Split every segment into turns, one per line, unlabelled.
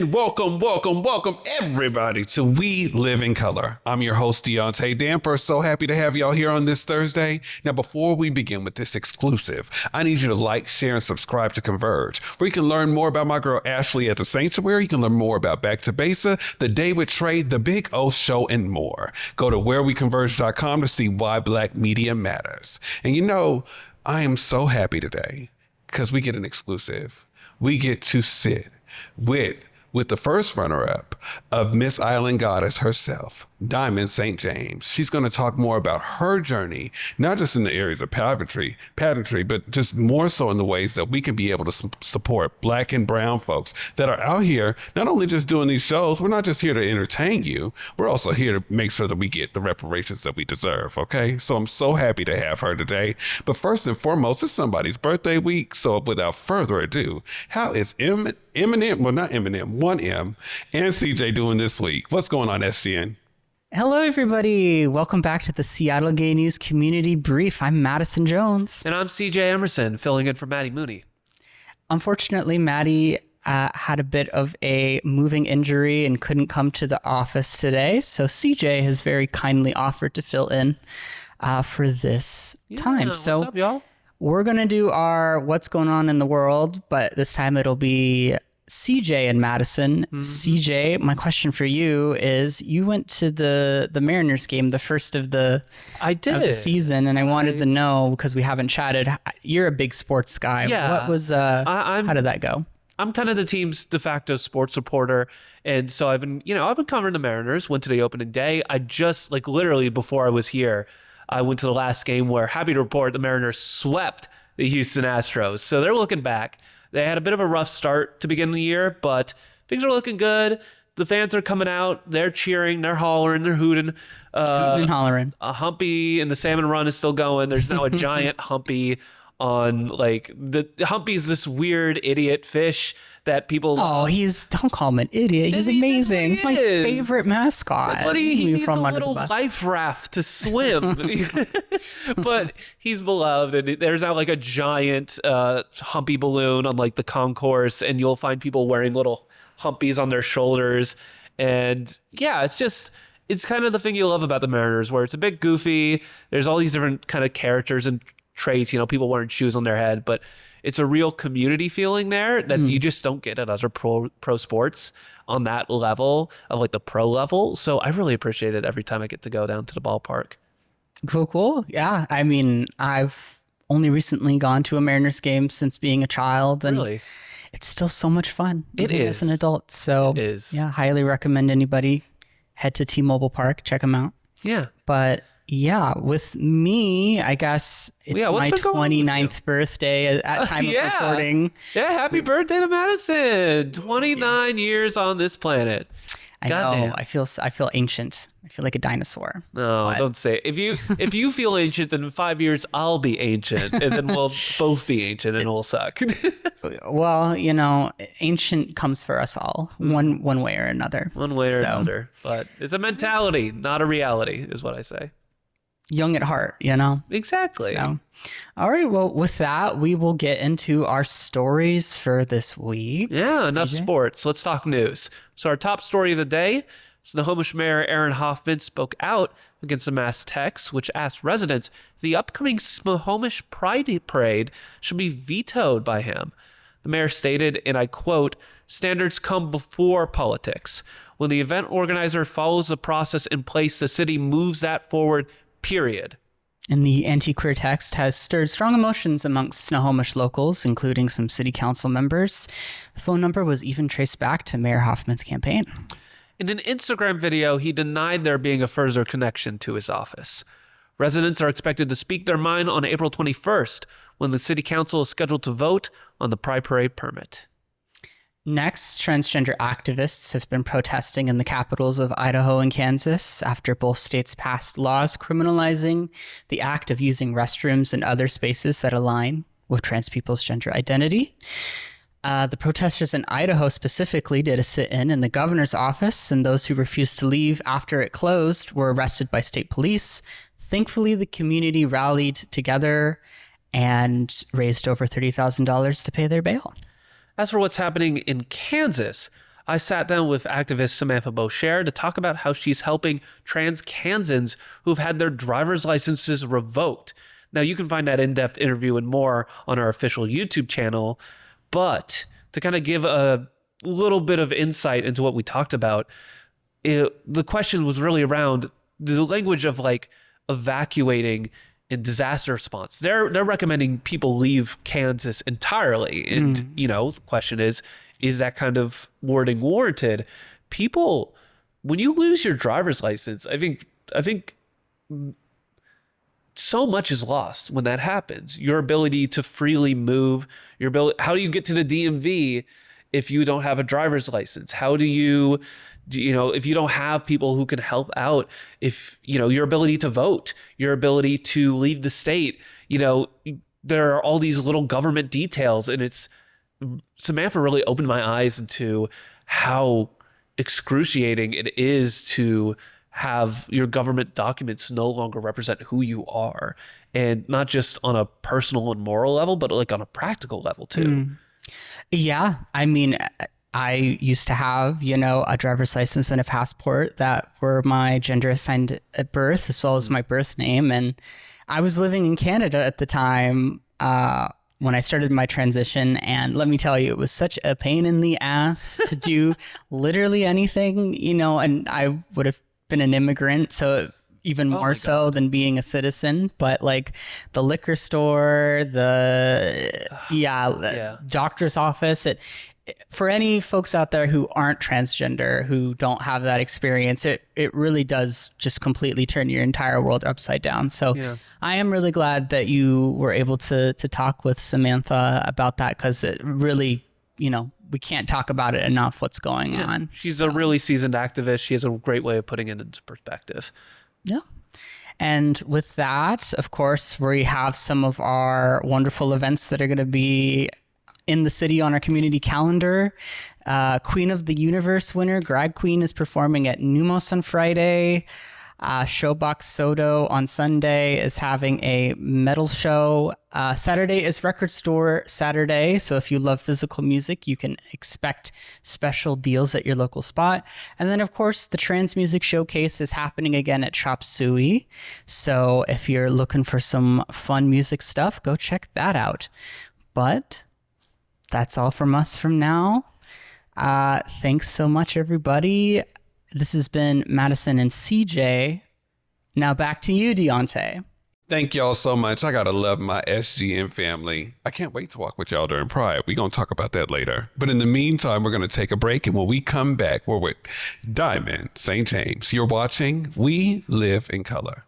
And welcome, everybody to We Live in Color. I'm your host, Deontay Damper. So happy to have y'all here on this Thursday. Now, before we begin with this exclusive, I need you to like, share, and subscribe to Converge, where you can learn more about my girl Ashley at the Sanctuary. You can learn more about Back to Basa, The Day with Trey, The Big O Show, and more. Go to whereweconverge.com to see why Black media matters. And you know, I am so happy today because we get an exclusive. We get to sit with the first runner-up of Miss Island Goddess herself, Diamond St. James. She's going to talk more about her journey, not just in the areas of pageantry, but just more so in the ways that we can be able to support Black and brown folks that are out here, not only just doing these shows. We're not just here to entertain you. We're also here to make sure that we get the reparations that we deserve, okay? So I'm so happy to have her today. But first and foremost, it's somebody's birthday week. So without further ado, how is Eminem, well, not Eminem, 1M, and CJ doing this week? What's going on, SGN?
Hello, everybody. Welcome back to the Seattle Gay News Community Brief. I'm Madison Jones.
And I'm CJ Emerson, filling in for Maddie Mooney.
Unfortunately, Maddie had a bit of a moving injury and couldn't come to the office today. So CJ has very kindly offered to fill in for this time. So
what's up, y'all?
We're going to do our What's Going On in the World, but this time it'll be CJ and Madison. CJ, my question for you is, you went to the Mariners game, the first of the season, and I wanted to know, because we haven't chatted, you're a big sports guy.
Yeah.
What was how did that go?
I'm kind of the team's de facto sports reporter, and so I've been covering the Mariners. Went to the opening day. I just literally before I was here, I went to the last game where, happy to report, the Mariners swept the Houston Astros. So they're looking back. They had a bit of a rough start to begin the year, but things are looking good. The fans are coming out. They're cheering. They're hollering. They're hooting.
Hooting and hollering.
A Humpy and the Salmon Run is still going. There's now a giant Humpy on, the Humpy's this weird idiot fish that people...
Oh, don't call him an idiot. He's amazing. He's my favorite mascot.
That's what he needs, a little life raft to swim. But he's beloved, and there's now a giant Humpy balloon on the concourse, and you'll find people wearing little Humpies on their shoulders. And yeah, it's kind of the thing you love about the Mariners, where it's a bit goofy. There's all these different kind of characters and traits, people wearing shoes on their head, but it's a real community feeling there that you just don't get at other pro sports on that level of the pro level. So I really appreciate it every time I get to go down to the ballpark.
Cool. Yeah. I mean, I've only recently gone to a Mariners game since being a child, and
really?
It's still so much fun.
It is.
As an adult. So
it is.
Yeah, highly recommend anybody head to T-Mobile Park, check them out.
Yeah.
But yeah, with me, I guess it's my 29th birthday at time of recording.
Yeah, happy birthday to Madison. 29 years on this planet.
I know. I feel ancient. I feel like a dinosaur.
No, don't say it. If you feel ancient, then in 5 years I'll be ancient, and then we'll both be ancient, and it'll suck.
Well, ancient comes for us all, one way or another.
One way or another. But it's a mentality, not a reality, is what I say.
Young at heart,
Exactly.
So, all right. Well, with that, we will get into our stories for this week.
Yeah, enough sports. Let's talk news. So our top story of the day: Snohomish Mayor Aaron Hoffman spoke out against a mass text which asked residents if the upcoming Snohomish Pride Parade should be vetoed by him. The mayor stated, and I quote, "Standards come before politics. When the event organizer follows the process in place, the city moves that forward, period."
And the anti-queer text has stirred strong emotions amongst Snohomish locals, including some city council members. The phone number was even traced back to Mayor Hoffman's campaign.
In an Instagram video, he denied there being a further connection to his office. Residents are expected to speak their mind on April 21st, when the city council is scheduled to vote on the Pride Parade permit.
Next, transgender activists have been protesting in the capitals of Idaho and Kansas after both states passed laws criminalizing the act of using restrooms and other spaces that align with trans people's gender identity. The protesters in Idaho specifically did a sit-in in the governor's office, and those who refused to leave after it closed were arrested by state police. Thankfully, the community rallied together and raised over $30,000 to pay their bail.
As for what's happening in Kansas, I sat down with activist Samantha Boucher to talk about how she's helping trans Kansans who've had their driver's licenses revoked. Now, you can find that in-depth interview and more on our official YouTube channel, but to kind of give a little bit of insight into what we talked about, the question was really around the language of like evacuating in disaster response. They're recommending people leave Kansas entirely. And, you know, the question is that kind of wording warranted? People, when you lose your driver's license, I think so much is lost when that happens. Your ability to freely move, how do you get to the DMV if you don't have a driver's license? How do you if you don't have people who can help out, if, you know, your ability to vote, your ability to leave the state, you know, there are all these little government details. And Samantha really opened my eyes into how excruciating it is to have your government documents no longer represent who you are, and not just on a personal and moral level, but like on a practical level too.
Yeah. I mean, I used to have, you know, a driver's license and a passport that were my gender assigned at birth, as well as my birth name. And I was living in Canada at the time when I started my transition. And let me tell you, it was such a pain in the ass to do literally anything, you know, and I would have been an immigrant. So even more so than being a citizen, but like the liquor store, the doctor's office, for any folks out there who aren't transgender, who don't have that experience, it really does just completely turn your entire world upside down. So I am really glad that you were able to talk with Samantha about that, because it really, you know, we can't talk about it enough, what's going on.
She's a really seasoned activist. She has a great way of putting it into perspective.
Yeah. And with that, of course, we have some of our wonderful events that are going to be in the city on our community calendar. Queen of the Universe winner, Drag Queen, is performing at Numos on Friday. Showbox Soto on Sunday is having a metal show. Saturday is Record Store Saturday. So if you love physical music, you can expect special deals at your local spot. And then, of course, the Trans Music Showcase is happening again at Chop Suey. So if you're looking for some fun music stuff, go check that out. But that's all from us from now. Thanks so much, everybody. This has been Madison and CJ. Now back to you, Deontay.
Thank y'all so much. I gotta love my SGN family. I can't wait to walk with y'all during Pride. We're gonna talk about that later. But in the meantime, we're gonna take a break, and when we come back, we're with Diamond St. James. You're watching We Live in Color.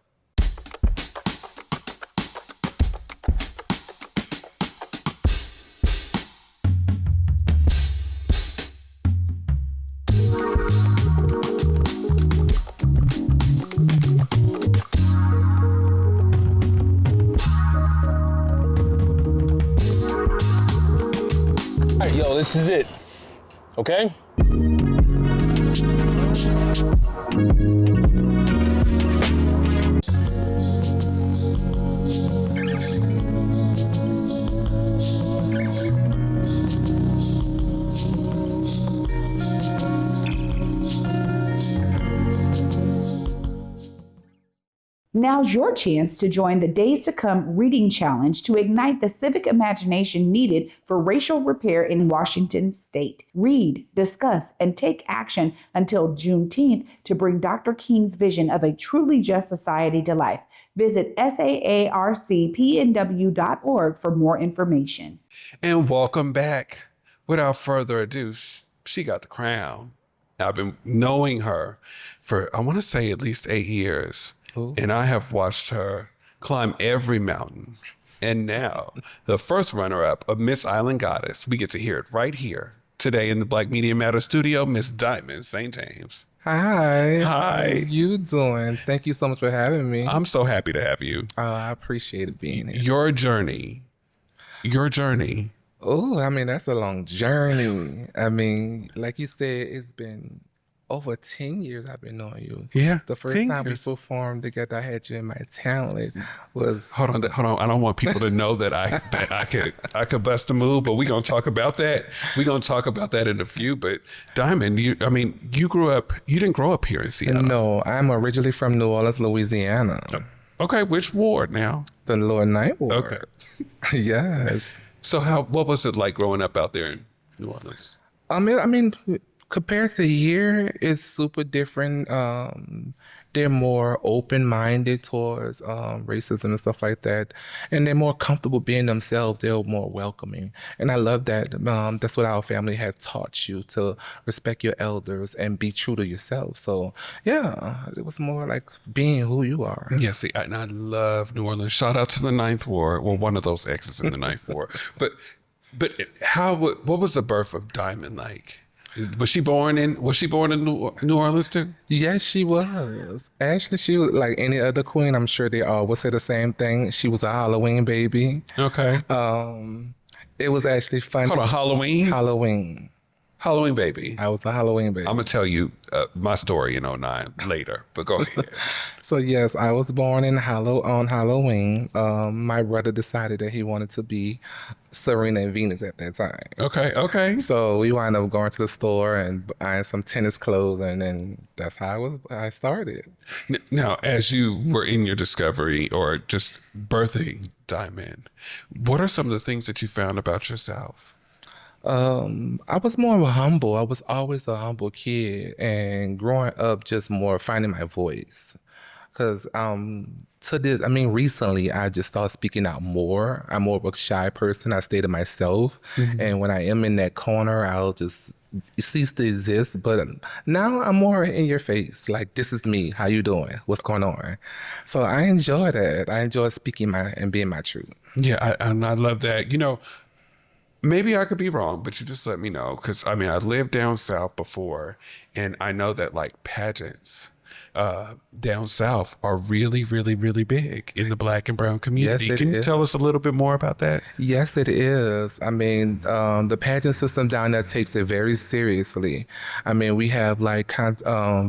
This is it, okay?
Now's your chance to join the Days to Come Reading Challenge to ignite the civic imagination needed for racial repair in Washington state. Read, discuss, and take action until Juneteenth to bring Dr. King's vision of a truly just society to life. Visit saarcpnw.org for more information.
And welcome back. Without further ado, she got the crown. I've been knowing her for, I want to say, at least 8 years. Ooh. And I have watched her climb every mountain. And now, the first runner-up of Miss Island Goddess, we get to hear it right here today in the Black Media Matter studio, Miss Diamond St. James.
Hi.
Hi.
How you doing? Thank you so much for having me.
I'm so happy to have you.
I appreciate it being here.
Your journey.
Oh, I mean, that's a long journey. I mean, like you said, it's been over 10 years I've been knowing you.
Yeah,
The first
10
time
years.
we performed together, I had you in my talent was.
Hold on. I don't want people to know that I could bust a move, but we're gonna talk about that. We're gonna talk about that in a few. But Diamond, you didn't grow up here in Seattle.
No, I'm originally from New Orleans, Louisiana.
Okay, which ward now?
The Lower Ninth Ward.
Okay.
Yes.
So what was it like growing up out there in New Orleans?
I mean, compared to here, it's super different. They're more open-minded towards racism and stuff like that, and they're more comfortable being themselves. They're more welcoming, and I love that. That's what our family had taught you, to respect your elders and be true to yourself. So yeah, it was more like being who you are.
Yeah, see, and I love New Orleans. Shout out to the Ninth Ward. Well, one of those exes in the Ninth Ward. But what was the birth of Diamond like? Was she born in New Orleans too?
Yes, she was. Actually, she was like any other queen. I'm sure they all would say the same thing. She was a Halloween baby.
Okay.
It was actually funny.
Hold on, Halloween baby.
I was a Halloween baby.
I'm gonna tell you my story in '09 later, but go ahead.
So yes, I was born on Halloween. My brother decided that he wanted to be Serena and Venus at that time.
Okay.
So we wound up going to the store and buying some tennis clothes, and then that's how I started.
Now, as you were in your discovery or just birthing Diamond, what are some of the things that you found about yourself?
I was more of a humble. I was always a humble kid, and growing up, just more finding my voice. Cause recently I just started speaking out more. I'm more of a shy person. I stay to myself, and when I am in that corner, I'll just cease to exist. But now I'm more in your face. Like, this is me. How you doing? What's going on? So I enjoy that. I enjoy speaking and being my truth.
Yeah, I love that. Maybe I could be wrong, but you just let me know. Because, I lived down south before, and I know that, like, pageants down south are really, really, really big in the Black and brown community.
Yes,
Can you tell us a little bit more about that?
Yes, it is. The pageant system down there takes it very seriously. We have like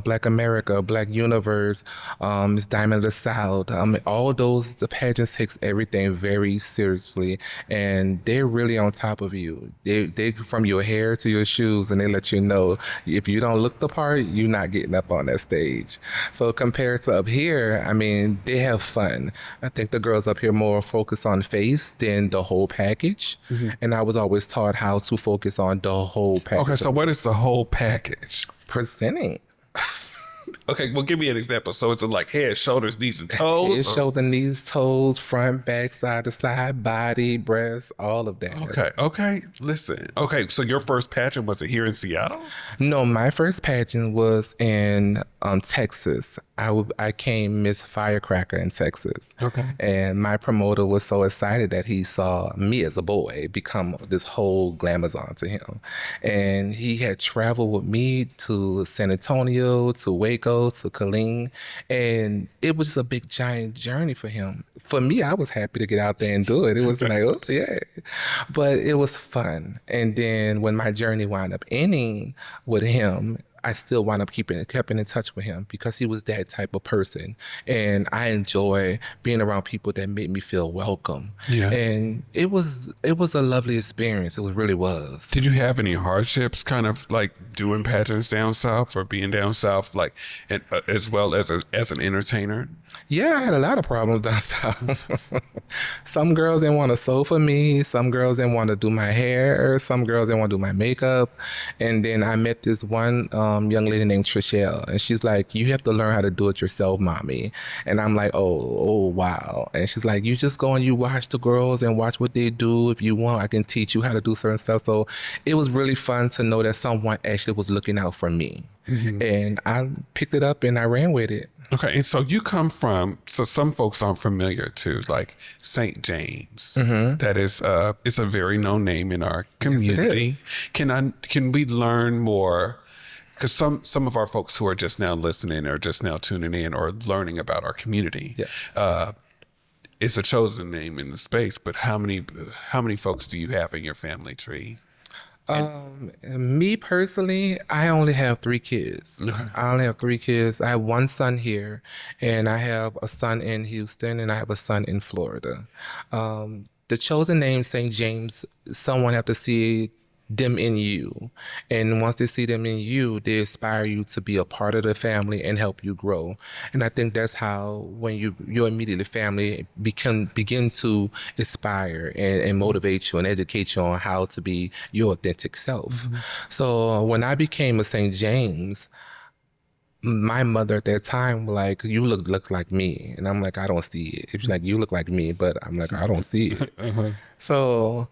Black America, Black Universe, Miss Diamond of the South. All those, the pageants takes everything very seriously, and they're really on top of you. They from your hair to your shoes, and they let you know if you don't look the part, you're not getting up on that stage. So compared to up here, they have fun. I think the girls up here more focus on face than the whole package. And I was always taught how to focus on the whole package.
Okay, so what is the whole package?
Presenting.
Okay, well, give me an example. So it's like head, shoulders, knees, and toes?
Head, shoulder, knees, toes, front, back, side to side, body, breast, all of that.
Okay. Listen. Okay, so your first pageant, was it here in Seattle?
No, my first pageant was in Texas. I came Miss Firecracker in Texas.
Okay.
And my promoter was so excited that he saw me as a boy become this whole glamazon to him. And he had traveled with me to San Antonio, to Waco, to Killeen. And it was just a big, giant journey for him. For me, I was happy to get out there and do it. It was like, oh, yeah. But it was fun. And then when my journey wound up ending with him, I still wound up kept in touch with him because he was that type of person. And I enjoy being around people that made me feel welcome.
Yeah.
And it was a lovely experience. It really was.
Did you have any hardships kind of like doing pageants down south or being down south, like as well as an entertainer?
Yeah, I had a lot of problems down south. Some girls didn't want to sew for me. Some girls didn't want to do my hair. Some girls didn't want to do my makeup. And then I met this one young lady named Trishelle, and she's like, you have to learn how to do it yourself, mommy. And I'm like, oh, wow. And she's like, you just go and you watch the girls and watch what they do. If you want, I can teach you how to do certain stuff. So it was really fun to know that someone actually was looking out for me. And I picked it up and I ran with it.
Okay, and so you come from, so some folks aren't familiar to like St. James. That is, it's a very known name in our community.
Yes, it is.
Can we learn more? Because some of our folks who are just now listening or just now tuning in or learning about our community,
Yes.
It's a chosen name in the space. But how many folks do you have in your family tree?
Me personally, I only have 3 kids.
Okay.
I only have 3 kids. I have one son here, and I have a son in Houston, and I have a son in Florida. The chosen name, St. James, someone have to see them in you. And once they see them in you, they aspire you to be a part of the family and help you grow. And I think that's how when your immediate family begin to aspire and motivate you and educate you on how to be your authentic self. So when I became a St. James, my mother at that time was like, you look like me. And I'm like, I don't see it. She's like, you look like me, but I'm like, I don't see it. So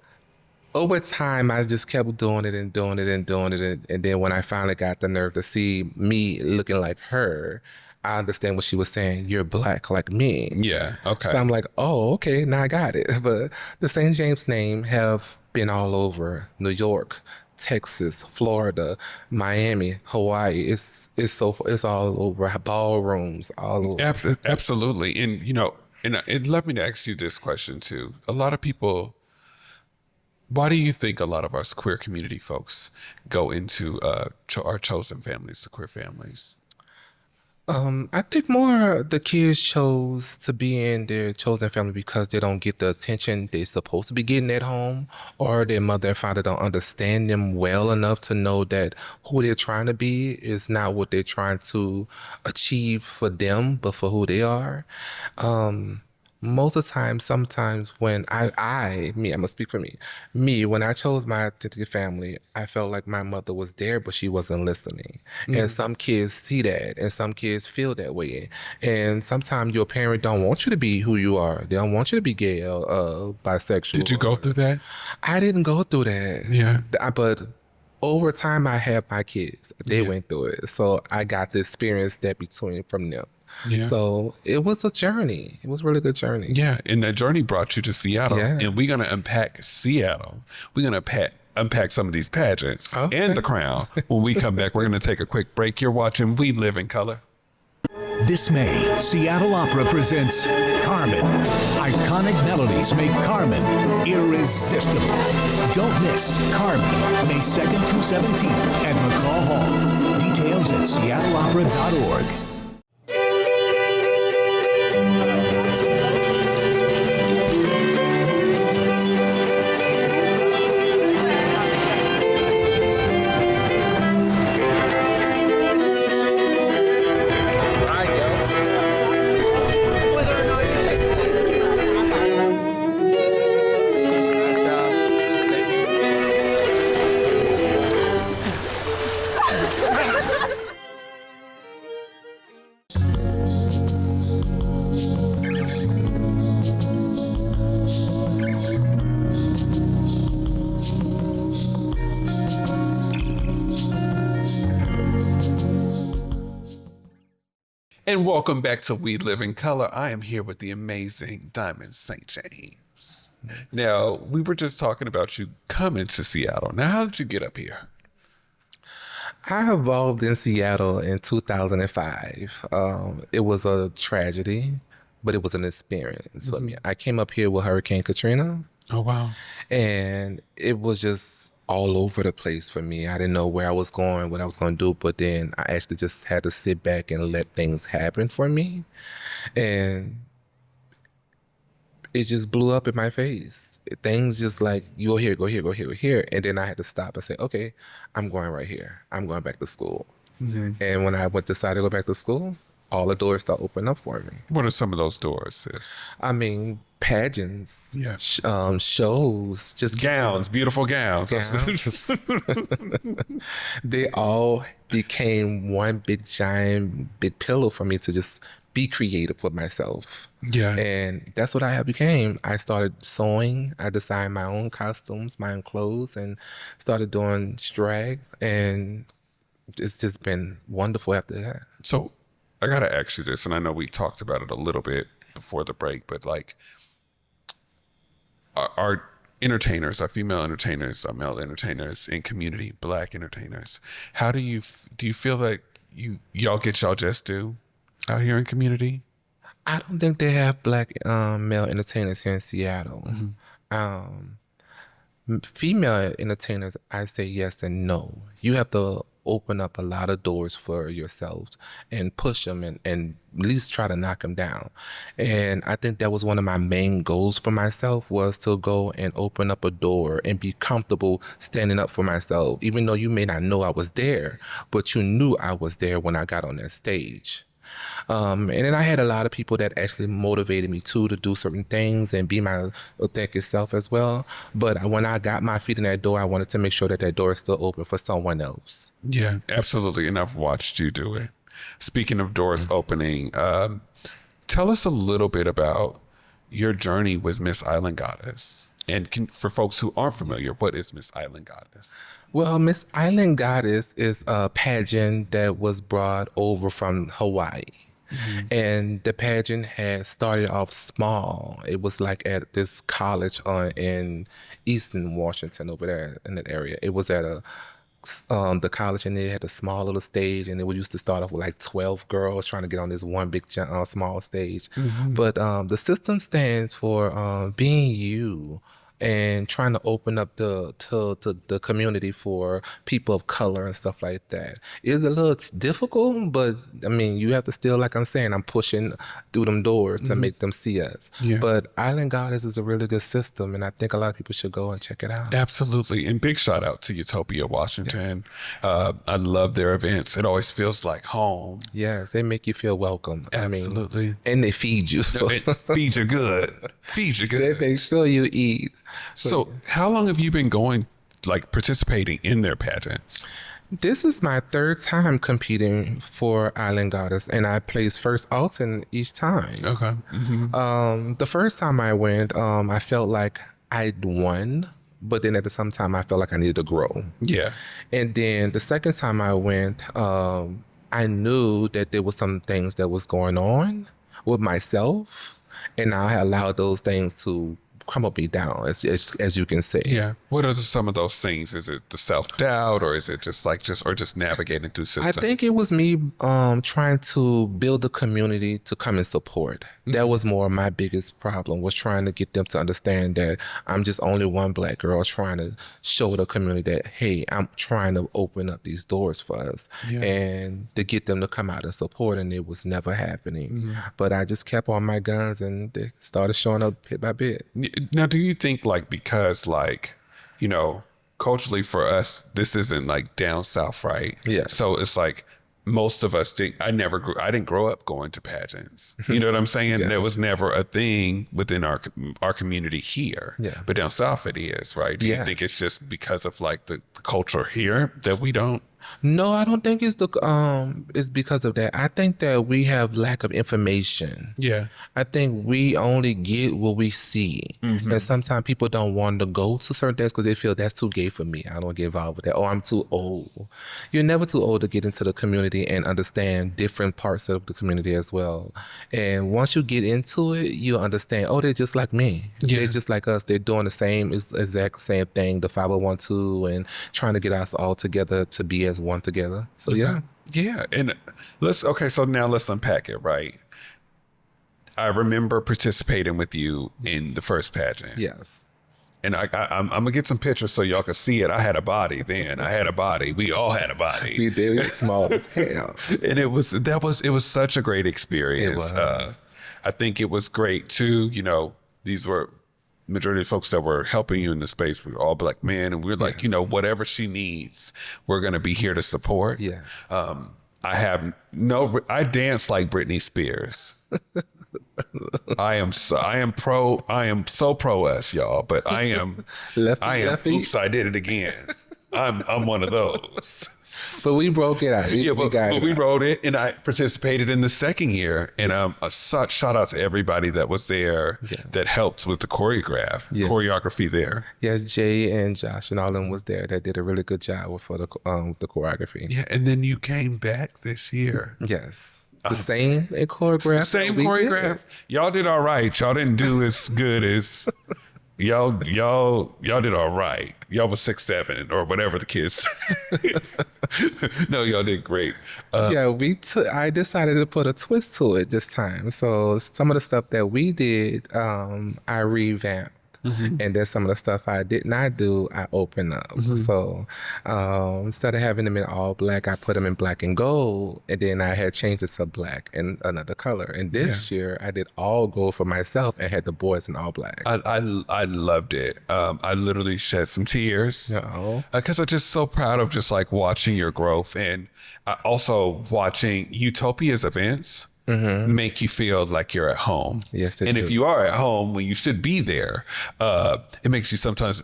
over time, I just kept doing it and doing it and doing it. And then when I finally got the nerve to see me looking like her, I understand what she was saying. You're black like me.
Yeah. Okay.
So I'm like, oh, okay, now I got it. But the St. James name have been all over New York, Texas, Florida, Miami, Hawaii. It's all over, ballrooms, all over.
Absolutely. And, and it led me to ask you this question too. A lot of people, why do you think a lot of us queer community folks go into our chosen families, the queer families?
I think more the kids chose to be in their chosen family because they don't get the attention they're supposed to be getting at home, or their mother and father don't understand them well enough to know that who they're trying to be is not what they're trying to achieve for them, but for who they are. Most of the time, sometimes when I'm gonna speak for me, when I chose my authentic family, I felt like my mother was there, but she wasn't listening. And some kids see that, and some kids feel that way. And sometimes your parent don't want you to be who you are. They don't want you to be gay or bisexual.
Did you go through that?
I didn't go through that.
Yeah.
But over time, I had my kids. They went through it. So I got to experience that from them.
Yeah.
So it was a journey. It was a really good journey.
Yeah. And that journey brought you to Seattle.
Yeah.
And we're going to unpack Seattle. We're going to unpack some of these pageants and the crown. When we come back, we're going to take a quick break. You're watching We Live in Color.
This May, Seattle Opera presents Carmen. Iconic melodies make Carmen irresistible. Don't miss Carmen, May 2nd through 17th at McCaw Hall. Details at seattleopera.org.
And welcome back to We Live in Color. I am here with the amazing Diamond St. James. Now, we were just talking about you coming to Seattle. Now, how did you get up here?
I evolved in Seattle in 2005. It was a tragedy, but it was an experience for me. I came up here with Hurricane Katrina.
Oh, wow.
And it was just all over the place for me. I didn't know where I was going, what I was going to do, but then I actually just had to sit back and let things happen for me. And it just blew up in my face. Things just like, you go here, go here, go here, go here. And then I had to stop and say, okay, I'm going right here. I'm going back to school. And when I decided to go back to school, all the doors start opening up for me.
What are some of those doors, sis?
I mean, pageants,
Yeah.
shows, just
Gowns, beautiful gowns.
They all became one big giant big pillow for me to just be creative with myself.
Yeah.
And that's what I became. I started sewing. I designed my own costumes, my own clothes, and started doing drag. And it's just been wonderful after that.
So I got to ask you this, and I know we talked about it a little bit before the break, but like, our entertainers, our female entertainers, our male entertainers in community, black entertainers, how do you feel like y'all get y'all just due out here in community?
I don't think they have black male entertainers here in Seattle. female entertainers, I say yes and no. You have to open up a lot of doors for yourself and push them and at least try to knock them down. And I think that was one of my main goals for myself, was to go and open up a door and be comfortable standing up for myself, even though you may not know I was there, but you knew I was there when I got on that stage. And then I had a lot of people that actually motivated me to do certain things and be my authentic self as well. But when I got my feet in that door, I wanted to make sure that that door is still open for someone else.
Yeah, absolutely. And I've watched you do it. Speaking of doors opening, tell us a little bit about your journey with Miss Island Goddess. And for folks who aren't familiar, what is Miss Island Goddess?
Well, Miss Island Goddess is a pageant that was brought over from Hawaii. And the pageant had started off small. It was like at this college in Eastern Washington, over there in that area. It was at the college, and they had a small little stage, and it used to start off with like 12 girls trying to get on this one big small stage. But the system stands for being you, and trying to open up the community for people of color and stuff like that. It's a little difficult, but I mean, you have to still, like I'm saying, I'm pushing through them doors to make them see us.
Yeah.
But Island Goddess is a really good system, and I think a lot of people should go and check it out.
Absolutely. And big shout out to Utopia, Washington. I love their events. It always feels like home.
Yes, they make you feel welcome.
Absolutely.
I mean, and they feed you. So
It feeds you good. Feeds you good.
they make sure you eat.
So how long have you been participating in their pageants?
This is my third time competing for Island Goddess, and I placed first alternate each time.
Okay.
The first time I went, I felt like I'd won, but then at the same time, I felt like I needed to grow.
Yeah.
And then the second time I went, I knew that there was some things that was going on with myself, and I allowed those things to crumble me down, as you can say.
Yeah. What are some of those things? Is it the self-doubt, or is it just navigating through systems?
I think it was me trying to build a community to come and support. That was more my biggest problem, was trying to get them to understand that I'm just only one Black girl trying to show the community that, hey, I'm trying to open up these doors for us, and to get them to come out and support, and it was never happening. But I just kept on my guns, and they started showing up bit by bit.
Now, do you think because culturally for us, this isn't down south, right?
Yeah.
So it's like most of us think, I didn't grow up going to pageants. You know what I'm saying?
Yeah.
There was never a thing within our community here.
Yeah.
But down south it is, right? Do you think it's just because of the culture here that we don't?
No, I don't think it's because of that. I think that we have lack of information.
Yeah.
I think we only get what we see. And sometimes people don't want to go to certain things because they feel that's too gay for me. I don't get involved with that. Or I'm too old. You're never too old to get into the community and understand different parts of the community as well. And once you get into it, you'll understand, they're just like me.
Yeah.
They're just like us. They're doing the exact same thing, the 501(c), and trying to get us all together to be as one together. So yeah.
And so now let's unpack it, right? I remember participating with you in the first pageant.
Yes.
And I'm gonna get some pictures so y'all can see it. I had a body then. I had a body. We all had a body.
We did. We were small as hell.
And it was such a great experience.
It was.
I think it was great too. These were majority of folks that were helping you in the space. We were all Black men, and we were like, whatever she needs, we're gonna be here to support.
Yes.
I dance like Britney Spears. I am so pro us, y'all, but I am
Lefty.
oops, I did it again. I'm one of those.
So we broke it out.
But we wrote it, and I participated in the second year. And shout out to everybody that was there that helped with the choreography there.
Yes, Jay and Josh and all of them was there. That did a really good job for the choreography.
Yeah, and then you came back this year.
Yes. The same choreograph.
Same choreograph. Y'all did all right. Y'all didn't do as good as y'all did all right. Y'all was 6'7" or whatever the kids. No, y'all did great.
I decided to put a twist to it this time. So some of the stuff that we did, I revamped. And there's some of the stuff I did not do, I opened up. So instead of having them in all black, I put them in black and gold, and then I had changed it to black and another color. And this year I did all gold for myself and had the boys in all black.
I loved it. I literally shed some tears because I'm just so proud of just like watching your growth, and also watching Utopia's events make you feel like you're at home.
Yes,
and if you are at home when you should be there, it makes you sometimes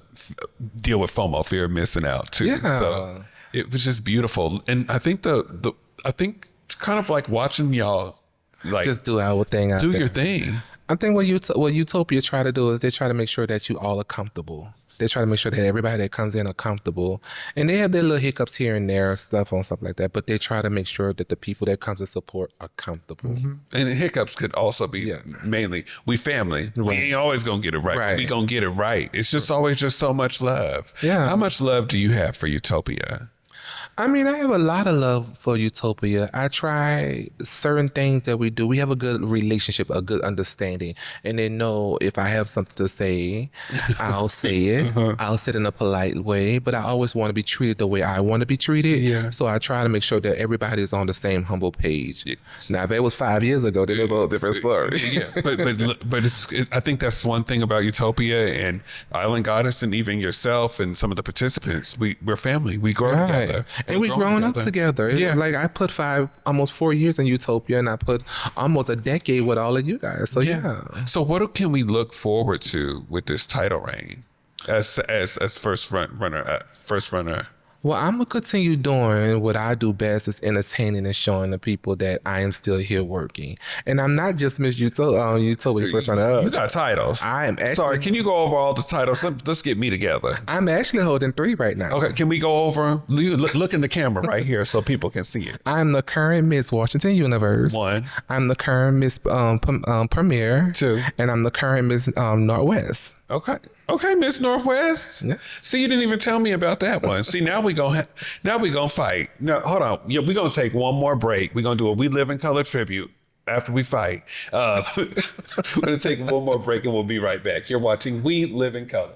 deal with FOMO, fear of missing out too.
Yeah.
So it was just beautiful, and I think I think kind of like watching y'all like
just do our thing.
Do your thing.
I think what Utopia try to do is they try to make sure that you all are comfortable. They try to make sure that everybody that comes in are comfortable. And they have their little hiccups here and there, stuff like that. But they try to make sure that the people that come to support are comfortable.
And the hiccups could also be mainly, we family. We ain't always going to get it right. We going to get it right. It's just always just so much love.
Yeah.
How much love do you have for Utopia?
I mean, I have a lot of love for Utopia. I try certain things that we do. We have a good relationship, a good understanding. And they know if I have something to say, I'll say it. I'll say it in a polite way. But I always want to be treated the way I want to be treated.
Yeah.
So I try to make sure that everybody is on the same humble page. Now, if it was 5 years ago, then it's a whole different story.
But I think that's one thing about Utopia and Island Goddess and even yourself and some of the participants. We're family. We grow together.
And we grown up together.
Yeah.
Like I put almost 4 years in Utopia, and I put almost a decade with all of you guys. So yeah.
So what can we look forward to with this title reign as first runner?
Well, I'm going to continue doing what I do best, is entertaining and showing the people that I am still here working. And I'm not just Miss Utopia first runner up.
You got titles.
I am actually...
Sorry, can you go over all the titles? Let's get me together.
I'm actually holding 3 right now.
Okay, can we go over... Look in the camera right here so people can see it.
I'm the current Miss Washington Universe.
1.
I'm the current Miss Premier.
2.
And I'm the current Miss Northwest.
Okay, Miss Northwest.
Yeah.
See, you didn't even tell me about that one. See, now we gonna fight. No, hold on. Yeah, we're gonna take one more break. We're gonna do a We Live in Color tribute after we fight. We're gonna take one more break and we'll be right back. You're watching We Live in Color.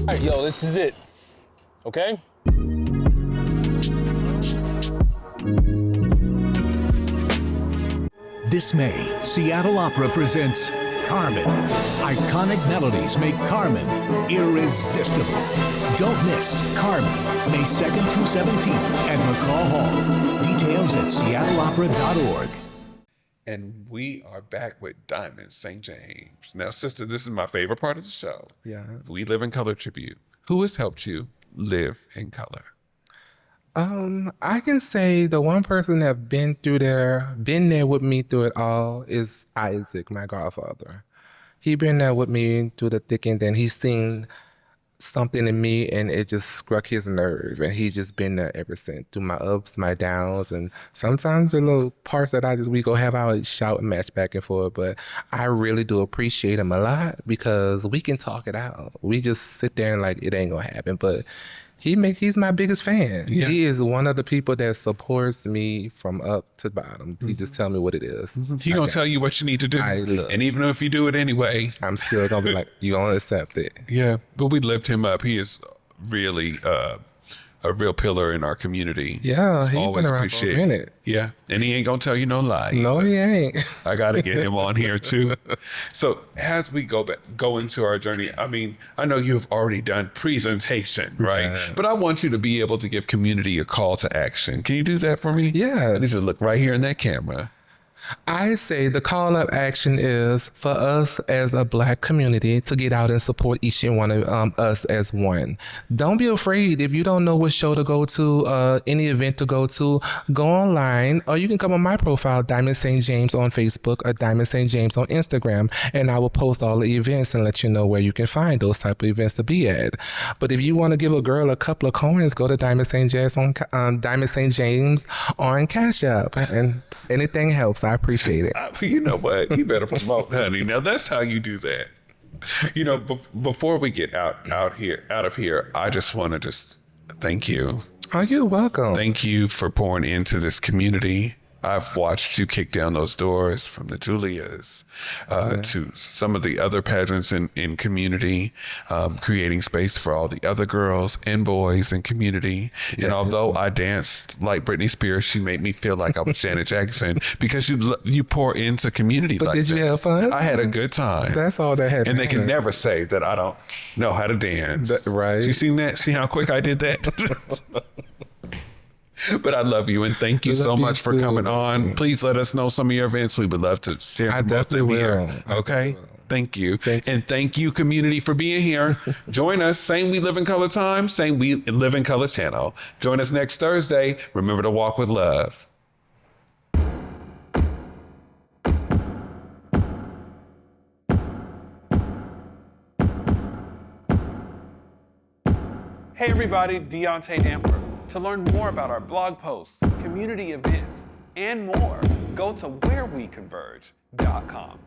All right, yo, this is it. Okay?
This May, Seattle Opera presents Carmen. Iconic melodies make Carmen irresistible. Don't miss Carmen, May 2nd through 17th at McCaw Hall. Details at seattleopera.org.
And we are back with Diamond St. James. Now, sister, this is my favorite part of the show.
Yeah.
We Live in Color tribute. Who has helped you live in color?
I can say the one person that been there with me through it all is Isaac, my godfather. He been there with me through the thick and thin. He's seen something in me and it just struck his nerve, and he just been there ever since, through my ups, my downs, and sometimes the little parts that we go have our shout and match back and forth. But I really do appreciate him a lot because we can talk it out. We just sit there and like it ain't gonna happen, but he's my biggest fan.
Yeah.
He is one of the people that supports me from up to bottom. He just tell me what it is.
He gonna tell you what you need to do. And even if you do it anyway,
I'm still gonna be like, you gonna accept it.
Yeah, but we lift him up. He is really a real pillar in our community.
Yeah, he's
always
been around
appreciate
for a minute.
Yeah, and he ain't gonna tell you no lie.
No, he ain't.
I gotta get him on here too. So as we go into our journey, I mean, I know you have already done presentation, right?
Yes.
But I want you to be able to give community a call to action. Can you do that for me?
Yeah.
I need you to look right here in that camera.
I say the call of action is for us as a Black community to get out and support each and one of us as one. Don't be afraid. If you don't know what show to go to, any event to go online, or you can come on my profile, Diamond St. James on Facebook or Diamond St. James on Instagram, and I will post all the events and let you know where you can find those type of events to be at. But if you want to give a girl a couple of coins, go to Diamond St. James on Cash App, and anything helps. I appreciate it.
You know what? You better promote, honey. Now that's how you do that. You know, before we get out of here, I just want to thank you.
Oh, you're welcome.
Thank you for pouring into this community. I've watched you kick down those doors from the Julias to some of the other pageants in community, creating space for all the other girls and boys in community. Yeah. And although I danced like Britney Spears, she made me feel like I was Janet Jackson because you pour into community.
But
like
did you have fun?
I had a good time.
That's all that happened.
And they can never say that I don't know how to dance.
Right.
You seen that? See how quick I did that? But I love you and thank you so much for coming on. Please let us know some of your events. We would love to share.
I definitely will.
Okay. Thank you. And thank you, community, for being here. Join us. Same We Live in Color time. Same We Live in Color channel. Join us next Thursday. Remember to walk with love. Hey, everybody. Deontay Damper. To learn more about our blog posts, community events, and more, go to whereweconverge.com.